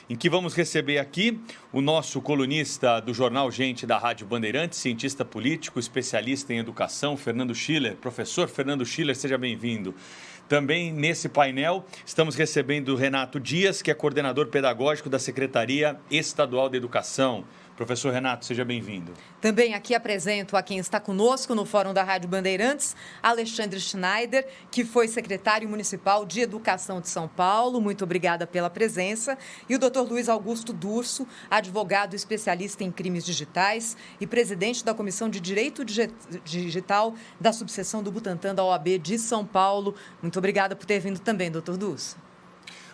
em que vamos receber aqui o nosso colunista do jornal Gente da Rádio Bandeirantes, cientista político, especialista em educação, Fernando Schiller. Professor Fernando Schiller, seja bem-vindo. Também nesse painel estamos recebendo o Renato Dias, que é coordenador pedagógico da Secretaria Estadual de Educação. Professor Renato, seja bem-vindo. Também aqui apresento a quem está conosco no Fórum da Rádio Bandeirantes, Alexandre Schneider, que foi secretário municipal de Educação de São Paulo. Muito obrigada pela presença. E o Dr. Luiz Augusto Durso, advogado especialista em crimes digitais e presidente da Comissão de Direito Digital da subseção do Butantã da OAB de São Paulo. Muito obrigada por ter vindo também, Dr. Durso.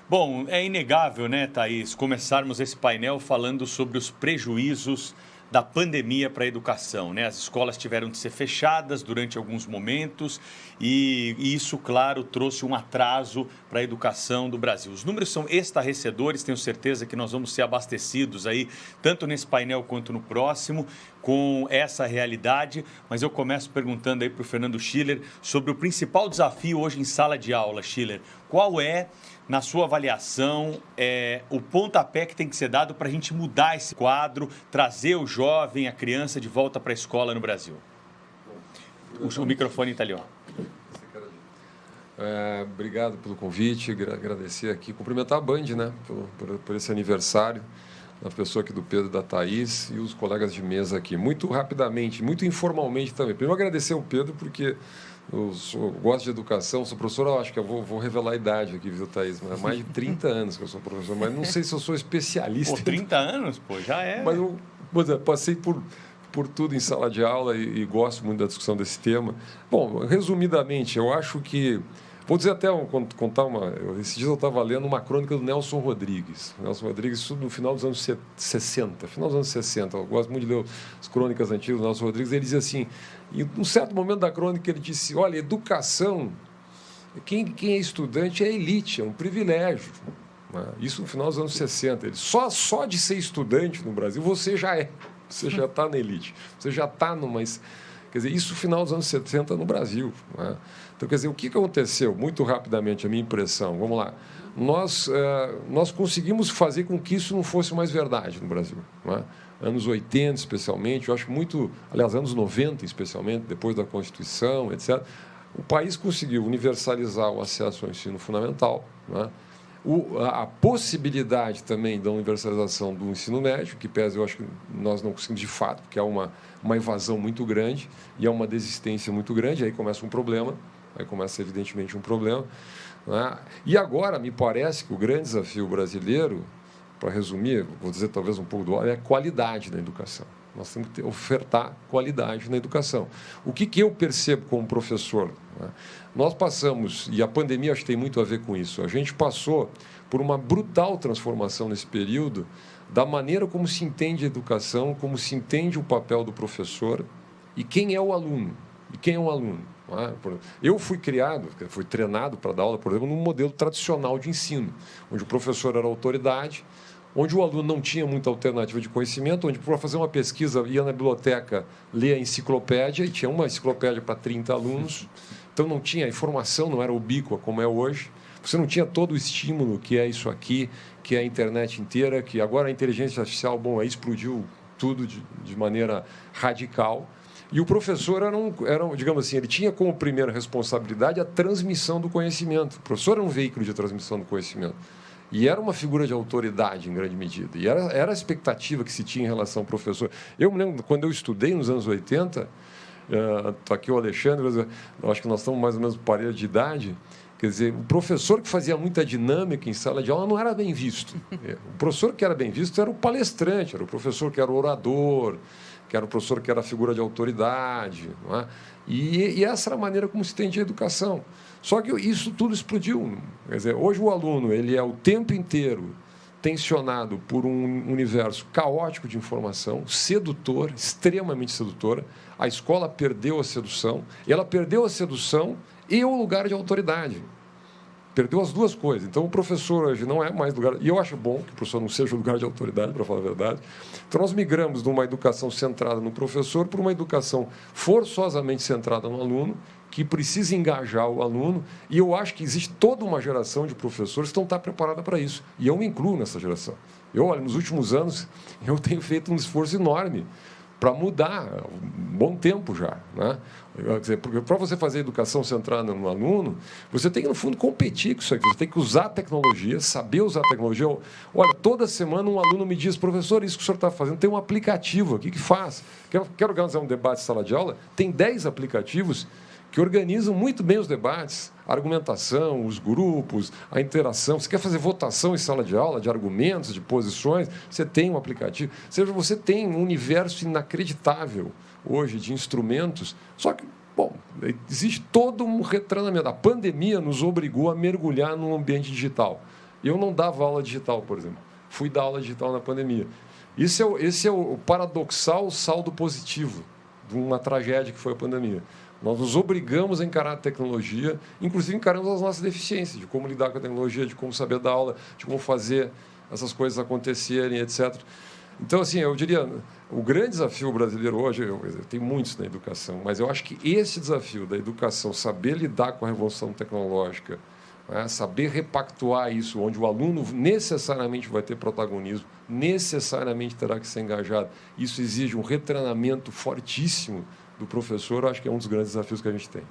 Bom, é inegável, né, Thaís, começarmos esse painel falando sobre os prejuízos da pandemia para a educação, né? As escolas tiveram de ser fechadas durante alguns momentos e isso, claro, trouxe um atraso para a educação do Brasil. Os números são estarrecedores, tenho certeza que nós vamos ser abastecidos aí, tanto nesse painel quanto no próximo, com essa realidade, mas eu começo perguntando aí para o Fernando Schiller sobre o principal desafio hoje em sala de aula, Schiller. Qual é, na sua avaliação, o pontapé que tem que ser dado para a gente mudar esse quadro, trazer o jovem, a criança de volta para a escola no Brasil? O microfone está ali, ó. Obrigado pelo convite, agradecer aqui, cumprimentar a Band, né, por esse aniversário, a pessoa aqui do Pedro e da Thaís e os colegas de mesa aqui. Muito rapidamente, muito informalmente também. Primeiro, agradecer ao Pedro, porque eu gosto de educação, sou professor, eu acho que eu vou revelar a idade aqui, viu, Thaís? Mas há mais de 30 anos que eu sou professor, mas não sei se eu sou especialista. Pô, 30 anos? Pô, já é. Mas eu passei por tudo em sala de aula e gosto muito da discussão desse tema. Bom, resumidamente, eu acho que... Vou dizer até, contar uma... Esse dia eu estava lendo uma crônica do Nelson Rodrigues. Nelson Rodrigues, isso no final dos anos 60. Final dos anos 60. Eu gosto muito de ler as crônicas antigas do Nelson Rodrigues. Ele dizia assim, em um certo momento da crônica, ele disse, olha, educação, quem é estudante é elite, é um privilégio. Isso no final dos anos 60. Ele, só de ser estudante no Brasil, você já está na elite. Você já está numa... Quer dizer, isso no final dos anos 70 no Brasil. Então, quer dizer, o que aconteceu? Muito rapidamente, a minha impressão. Vamos lá. Nós conseguimos fazer com que isso não fosse mais verdade no Brasil. Anos 80, especialmente, eu acho muito... Aliás, anos 90, especialmente, depois da Constituição, etc. O país conseguiu universalizar o acesso ao ensino fundamental, a possibilidade também da universalização do ensino médio, que pese, eu acho que nós não conseguimos de fato, porque há uma evasão muito grande e há uma desistência muito grande, aí começa um problema, evidentemente um problema. E agora, me parece que o grande desafio brasileiro, para resumir, vou dizer talvez um pouco é a qualidade na educação. Nós temos que ofertar qualidade na educação. O que eu percebo como professor? Nós passamos, e a pandemia acho que tem muito a ver com isso, a gente passou por uma brutal transformação nesse período da maneira como se entende a educação, como se entende o papel do professor e quem é o aluno. Eu fui treinado para dar aula, por exemplo, num modelo tradicional de ensino, onde o professor era autoridade, onde o aluno não tinha muita alternativa de conhecimento, onde, para fazer uma pesquisa, ia na biblioteca ler a enciclopédia, e tinha uma enciclopédia para 30 alunos, então não tinha, a informação não era ubíqua como é hoje, você não tinha todo o estímulo que é isso aqui, que é a internet inteira, que agora a inteligência artificial, aí explodiu tudo de maneira radical, e o professor digamos assim, ele tinha como primeira responsabilidade a transmissão do conhecimento. O professor era um veículo de transmissão do conhecimento. E era uma figura de autoridade, em grande medida. E era a expectativa que se tinha em relação ao professor. Eu me lembro, quando eu estudei nos anos 80, está aqui o Alexandre, acho que nós estamos mais ou menos parelho de idade, quer dizer, o professor que fazia muita dinâmica em sala de aula não era bem visto. O professor que era bem visto era o palestrante, era o professor que era o orador, que era o professor que era a figura de autoridade. E essa era a maneira como se entendia a educação. Só que isso tudo explodiu. Quer dizer, hoje o aluno ele é o tempo inteiro tensionado por um universo caótico de informação, sedutor, extremamente sedutora. A escola perdeu a sedução, e ela perdeu a sedução e o lugar de autoridade. Perdeu as duas coisas. Então, o professor hoje não é mais lugar... E eu acho bom que o professor não seja lugar de autoridade, para falar a verdade. Então, nós migramos de uma educação centrada no professor para uma educação forçosamente centrada no aluno, que precisa engajar o aluno. E eu acho que existe toda uma geração de professores que não está preparada para isso. E eu me incluo nessa geração. Olha, nos últimos anos, eu tenho feito um esforço enorme para mudar, há um bom tempo já, né? Quer dizer, porque para você fazer educação centrada no aluno, você tem que, no fundo, competir com isso aqui. Você tem que usar a tecnologia, saber usar a tecnologia. Olha, toda semana um aluno me diz, professor, isso que o senhor está fazendo, tem um aplicativo aqui que faz. Quero organizar um debate em sala de aula, tem 10 aplicativos que organizam muito bem os debates, a argumentação, os grupos, a interação. Você quer fazer votação em sala de aula, de argumentos, de posições, você tem um aplicativo. Ou seja, você tem um universo inacreditável hoje de instrumentos, só que, bom, existe todo um retreinamento. A pandemia nos obrigou a mergulhar num ambiente digital. Eu não dava aula digital, por exemplo. Fui dar aula digital na pandemia. Esse é o paradoxal saldo positivo de uma tragédia que foi a pandemia. Nós nos obrigamos a encarar a tecnologia, inclusive encaramos as nossas deficiências, de como lidar com a tecnologia, de como saber dar aula, de como fazer essas coisas acontecerem, etc. Então, assim, eu diria, o grande desafio brasileiro hoje, tem muitos na educação, mas eu acho que esse desafio da educação, saber lidar com a revolução tecnológica, né, saber repactuar isso, onde o aluno necessariamente vai ter protagonismo, necessariamente terá que ser engajado, isso exige um retreinamento fortíssimo do professor, eu acho que é um dos grandes desafios que a gente tem.